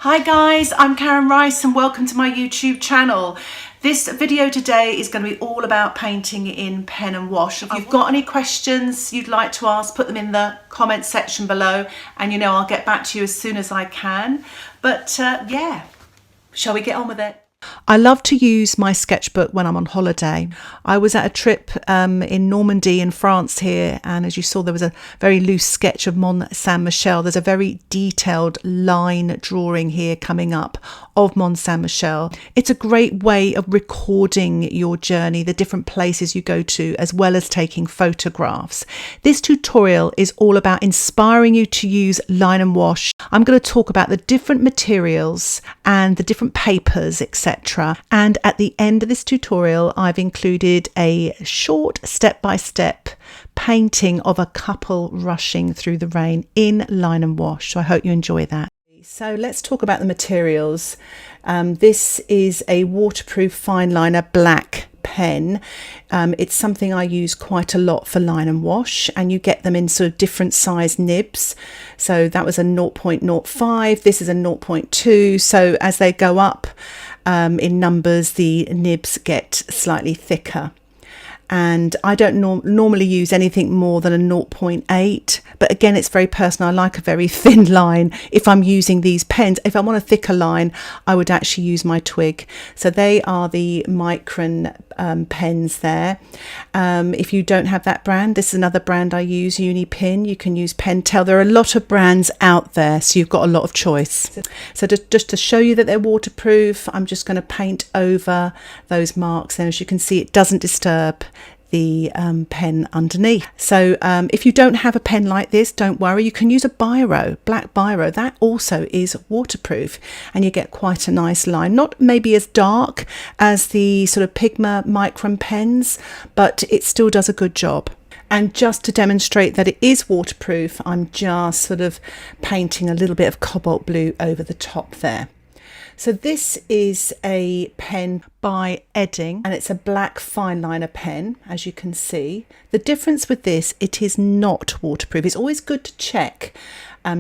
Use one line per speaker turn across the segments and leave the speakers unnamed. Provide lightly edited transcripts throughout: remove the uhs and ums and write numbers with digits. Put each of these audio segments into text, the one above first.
Hi guys, I'm Karen Rice and welcome to my YouTube channel. This video today is going to be all about painting in pen and wash. If you've got any questions you'd like to ask, put them in the comment section below and I'll get back to you as soon as I can. But yeah, shall we get on with it? I love to use my sketchbook when I'm on holiday. I was at a trip in Normandy in France here, and as you saw there was a very loose sketch of Mont Saint-Michel. There's a very detailed line drawing here coming up of Mont Saint-Michel. It's a great way of recording your journey, the different places you go to, as well as taking photographs. This tutorial is all about inspiring you to use line and wash. I'm going to talk about the different materials and the different papers, etc. And at the end of this tutorial, I've included a short step-by-step painting of a couple rushing through the rain in line and wash. So I hope you enjoy that. So let's talk about the materials. This is a waterproof fineliner black pen. It's something I use quite a lot for line and wash, and you get them in sort of different size nibs. So that was a 0.05, this is a 0.2. So as they go up in numbers, the nibs get slightly thicker. And I don't normally use anything more than a 0.8, but again, it's very personal. I like a very thin line if I'm using these pens. If I want a thicker line, I would actually use my Twig. So they are the Micron pens there. If you don't have that brand, this is another brand I use, Uni-Pin. You can use Pentel. There are a lot of brands out there, so you've got a lot of choice. So just to show you that they're waterproof, I'm just going to paint over those marks, and as you can see, it doesn't disturb the pen underneath. So if you don't have a pen like this, don't worry, you can use a biro, black biro. That also is waterproof, and you get quite a nice line. Not maybe as dark as the sort of Pigma Micron pens, but it still does a good job. And just to demonstrate that it is waterproof, I'm just sort of painting a little bit of cobalt blue over the top there. So this is a pen by Edding, and it's a black fineliner pen, as you can see. The difference with this, it is not waterproof. It's always good to check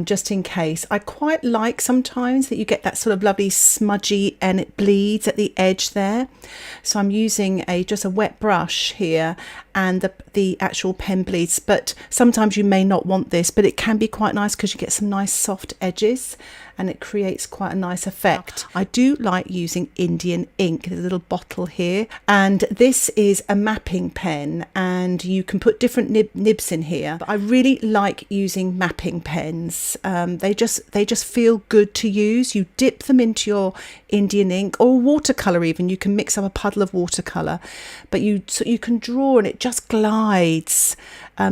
just in case. I quite like sometimes that you get that sort of lovely smudgy and it bleeds at the edge there. So I'm using just a wet brush here, and the actual pen bleeds, but sometimes you may not want this, but it can be quite nice because you get some nice soft edges and it creates quite a nice effect. I do like using Indian ink. There's a little bottle here, and this is a mapping pen, and you can put different nibs in here, but I really like using mapping pens. They just feel good to use. You dip them into your Indian ink or watercolour even. You can mix up a puddle of watercolour, but you can draw and it just glides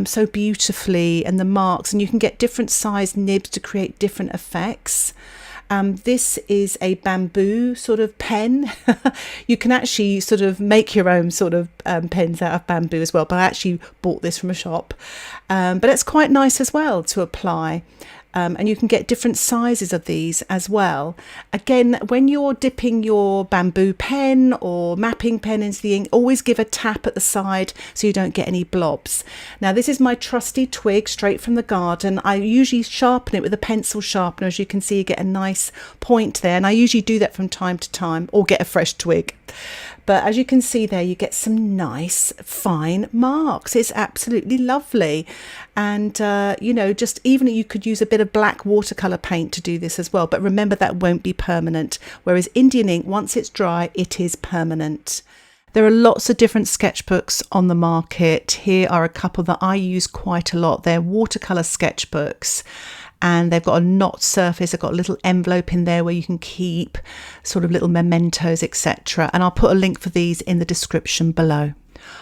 so beautifully, and the marks, and you can get different size nibs to create different effects. This is a bamboo sort of pen. You can actually sort of make your own sort of pens out of bamboo as well, but I actually bought this from a shop. But it's quite nice as well to apply. And you can get different sizes of these as well. Again, when you're dipping your bamboo pen or mapping pen into the ink, always give a tap at the side so you don't get any blobs. Now this is my trusty Twig straight from the garden. I usually sharpen it with a pencil sharpener. As you can see, you get a nice point there, and I usually do that from time to time, or get a fresh twig. But as you can see there, you get some nice fine marks. It's absolutely lovely. And, just even you could use a bit of black watercolour paint to do this as well. But remember, that won't be permanent. Whereas Indian ink, once it's dry, it is permanent. There are lots of different sketchbooks on the market. Here are a couple that I use quite a lot. They're watercolour sketchbooks, and they've got a knot surface. They've got a little envelope in there where you can keep sort of little mementos, etc. And I'll put a link for these in the description below.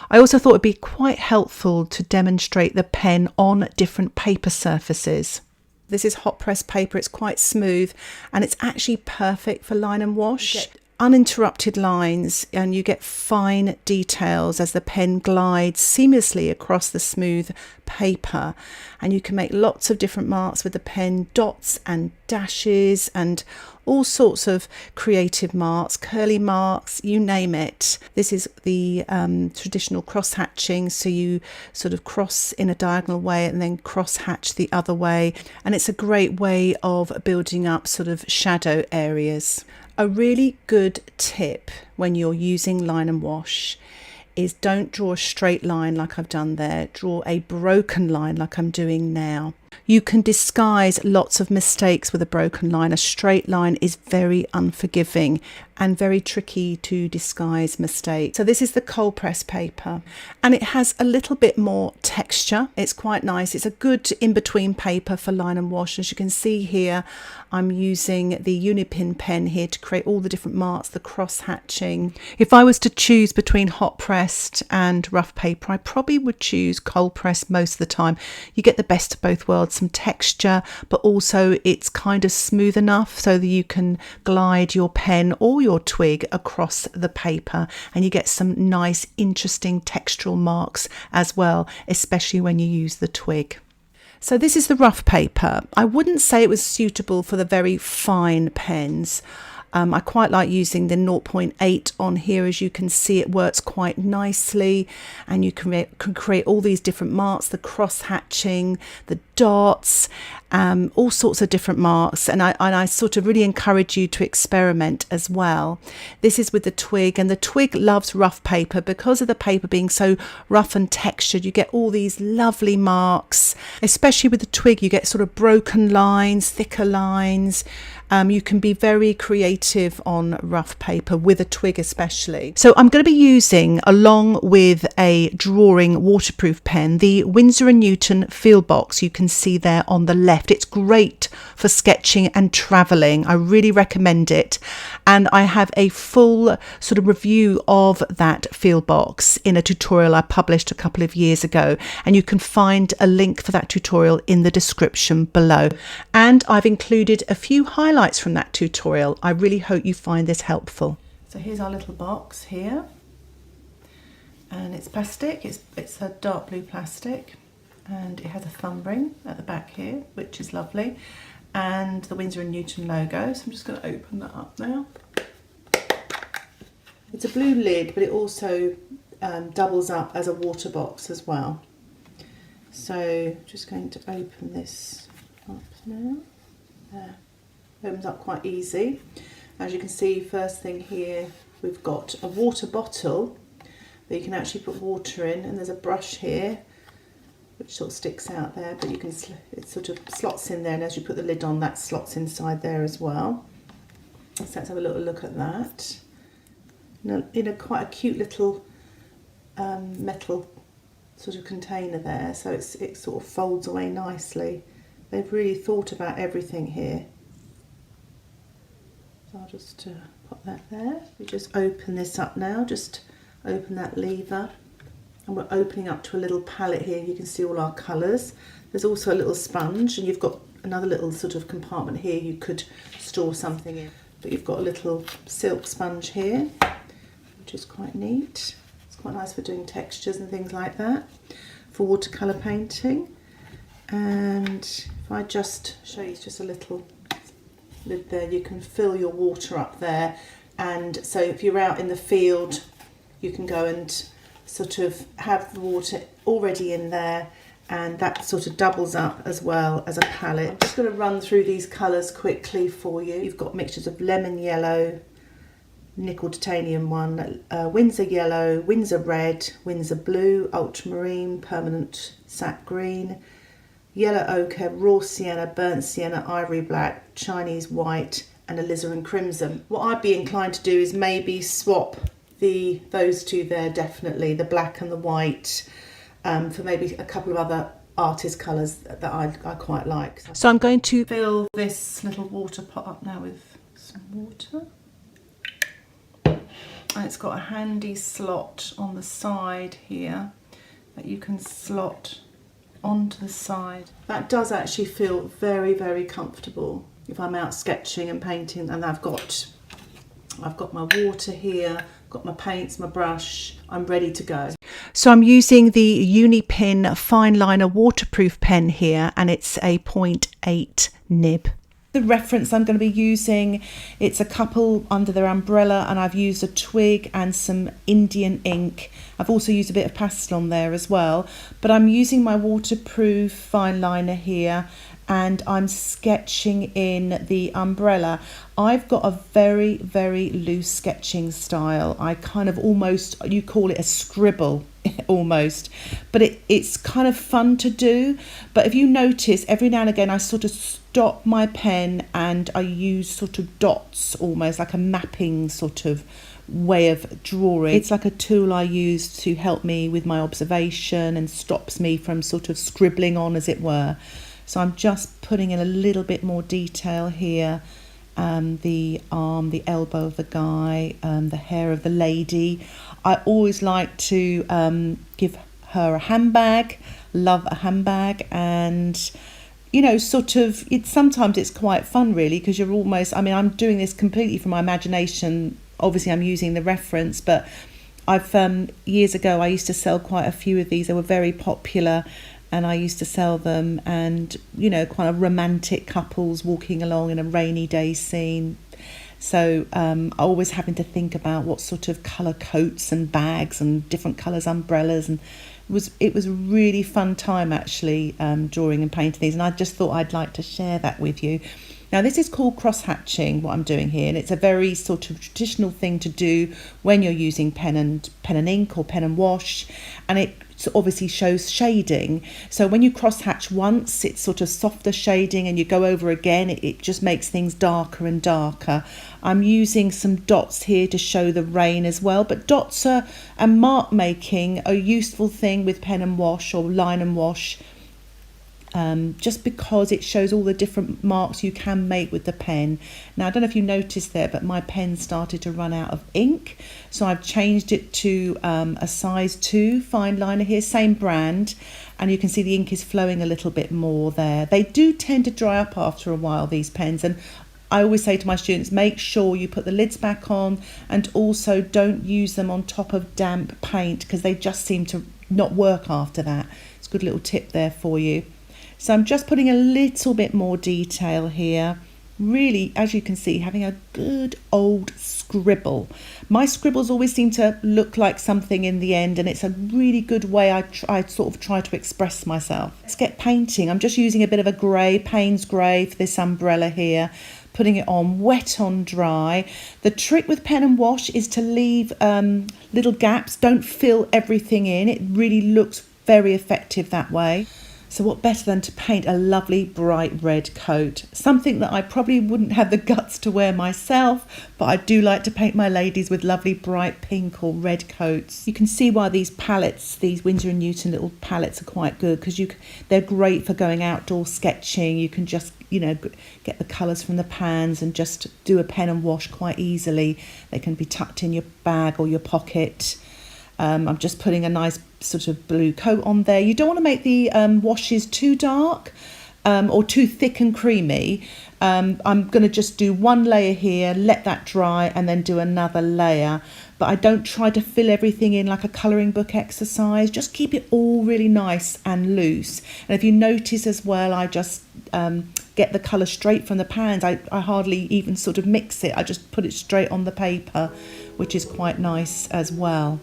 I also thought it'd be quite helpful to demonstrate the pen on different paper surfaces. This is hot press paper. It's quite smooth, and it's actually perfect for line and wash. Uninterrupted lines, and you get fine details as the pen glides seamlessly across the smooth paper, and you can make lots of different marks with the pen, dots and dashes and all sorts of creative marks, curly marks, you name it. This is the traditional cross hatching, so you sort of cross in a diagonal way and then cross hatch the other way, and it's a great way of building up sort of shadow areas. A really good tip when you're using line and wash is don't draw a straight line like I've done there, draw a broken line like I'm doing now. You can disguise lots of mistakes with a broken line. A straight line is very unforgiving and very tricky to disguise mistakes. So this is the cold press paper, and it has a little bit more texture. It's quite nice. It's a good in-between paper for line and wash. As you can see here, I'm using the Uni-Pin pen here to create all the different marks, the cross hatching. If I was to choose between hot pressed and rough paper, I probably would choose cold pressed most of the time. You get the best of both worlds, some texture, but also it's kind of smooth enough so that you can glide your pen or your twig across the paper, and you get some nice interesting textural marks as well, especially when you use the twig. So this is the rough paper. I wouldn't say it was suitable for the very fine pens. I quite like using the 0.8 on here. As you can see, it works quite nicely, and you can create all these different marks, the cross hatching, the dots, all sorts of different marks, and I sort of really encourage you to experiment as well. This is with the twig, and the twig loves rough paper because of the paper being so rough and textured. You get all these lovely marks, especially with the twig. You get sort of broken lines, thicker lines. You can be very creative on rough paper with a twig especially. So I'm going to be using, along with a drawing waterproof pen, the Winsor & Newton Field Box. You can see there on the left. It's great for sketching and travelling. I really recommend it. And I have a full sort of review of that Field Box in a tutorial I published a couple of years ago. And you can find a link for that tutorial in the description below. And I've included a few highlights from that tutorial. I really hope you find this helpful. So here's our little box here, and it's plastic. It's a dark blue plastic, and it has a thumb ring at the back here, which is lovely, and the Winsor & Newton logo. So I'm just going to open that up now. It's a blue lid, but it also doubles up as a water box as well. So just going to open this up now. There. Opens up quite easy. As you can see, first thing here, we've got a water bottle that you can actually put water in, and there's a brush here which sort of sticks out there, but you can, it sort of slots in there, and as you put the lid on, that slots inside there as well. So let's have a little look at that. In a quite a cute little metal sort of container there, so it sort of folds away nicely. They've really thought about everything here. I'll just pop that there. We just open this up now, just open that lever, and we're opening up to a little palette here. You can see all our colours. There's also a little sponge, and you've got another little sort of compartment here you could store something in. But you've got a little silk sponge here, which is quite neat. It's quite nice for doing textures and things like that, for watercolour painting. And if I just show you just a little lid there, you can fill your water up there, and so if you're out in the field you can go and sort of have the water already in there, and that sort of doubles up as well as a palette. I'm just going to run through these colours quickly for you. You've got mixtures of lemon yellow, nickel titanium one, Windsor yellow, Windsor red, Windsor blue, ultramarine, permanent sap green, yellow ochre, raw sienna, burnt sienna, ivory black, Chinese white, and alizarin crimson. What I'd be inclined to do is maybe swap those two there, definitely, the black and the white, for maybe a couple of other artist colours that I quite like. So I'm going to fill this little water pot up now with some water. And it's got a handy slot on the side here that you can slot onto the side. That does actually feel very, very comfortable if I'm out sketching and painting, and I've got my water here, got my paints, my brush, I'm ready to go. So I'm using the Uni-Pin Fineliner waterproof pen here, and it's a 0.8 nib. The reference I'm going to be using, it's a couple under their umbrella, and I've used a Twig and some Indian ink. I've also used a bit of pastel on there as well, but I'm using my waterproof fine liner here and I'm sketching in the umbrella. I've got a very, very loose sketching style. I kind of almost, you call it a scribble almost, but it's kind of fun to do. But if you notice, every now and again I sort of stop my pen and I use sort of dots, almost like a mapping sort of way of drawing. It's like a tool I use to help me with my observation and stops me from sort of scribbling on, as it were. So I'm just putting in a little bit more detail here. The arm, the elbow of the guy, the hair of the lady. I always like to give her a handbag, love a handbag, and you know, sort of, sometimes it's quite fun really, because you're almost, I mean, I'm doing this completely from my imagination. Obviously I'm using the reference, but I've years ago I used to sell quite a few of these. They were very popular, and I used to sell them, and you know, kind of romantic couples walking along in a rainy day scene. So always having to think about what sort of colour coats and bags and different colours umbrellas, and it was a really fun time actually, drawing and painting these, and I just thought I'd like to share that with you. Now this is called cross hatching, what I'm doing here, and it's a very sort of traditional thing to do when you're using pen and ink or pen and wash, and it obviously shows shading. So when you cross hatch once, it's sort of softer shading, and you go over again, it just makes things darker and darker. I'm using some dots here to show the rain as well, but dots and mark making are a useful thing with pen and wash or line and wash. Just because it shows all the different marks you can make with the pen. Now I don't know if you noticed there, but my pen started to run out of ink, so I've changed it to a size 2 fine liner here, same brand, and you can see the ink is flowing a little bit more there. They do tend to dry up after a while, these pens, and I always say to my students, make sure you put the lids back on, and also don't use them on top of damp paint, because they just seem to not work after that. It's a good little tip there for you. So I'm just putting a little bit more detail here, really, as you can see, having a good old scribble. My scribbles always seem to look like something in the end, and it's a really good way I sort of try to express myself. Let's get painting. I'm just using a bit of a grey, Paynes grey for this umbrella here, putting it on wet on dry. The trick with pen and wash is to leave little gaps. Don't fill everything in. It really looks very effective that way. So what better than to paint a lovely bright red coat? Something that I probably wouldn't have the guts to wear myself, but I do like to paint my ladies with lovely bright pink or red coats. You can see why these palettes, these Winsor & Newton little palettes, are quite good, because they're great for going outdoor sketching. You can just, you know, get the colours from the pans and just do a pen and wash quite easily. They can be tucked in your bag or your pocket. I'm just putting a nice sort of blue coat on there. You don't want to make the washes too dark or too thick and creamy. I'm going to just do one layer here, let that dry, and then do another layer. But I don't try to fill everything in like a colouring book exercise. Just keep it all really nice and loose. And if you notice as well, I just get the colour straight from the pans. I hardly even sort of mix it. I just put it straight on the paper, which is quite nice as well.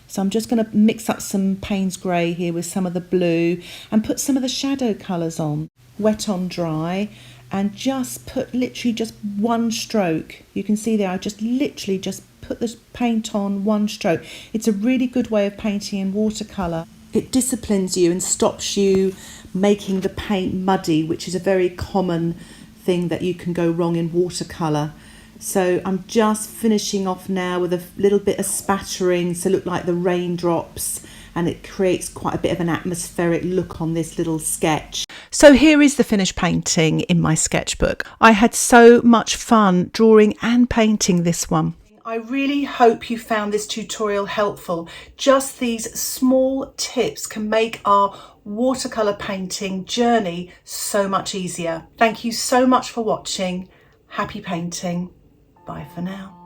So I'm just going to mix up some Paynes grey here with some of the blue and put some of the shadow colours on. Wet on dry, and just put literally just one stroke. You can see there I just literally just put the paint on one stroke. It's a really good way of painting in watercolour. It disciplines you and stops you making the paint muddy, which is a very common thing that you can go wrong in watercolour. So I'm just finishing off now with a little bit of spattering to look like the raindrops, and it creates quite a bit of an atmospheric look on this little sketch. So here is the finished painting in my sketchbook. I had so much fun drawing and painting this one. I really hope you found this tutorial helpful. Just these small tips can make our watercolour painting journey so much easier. Thank you so much for watching. Happy painting. Bye for now.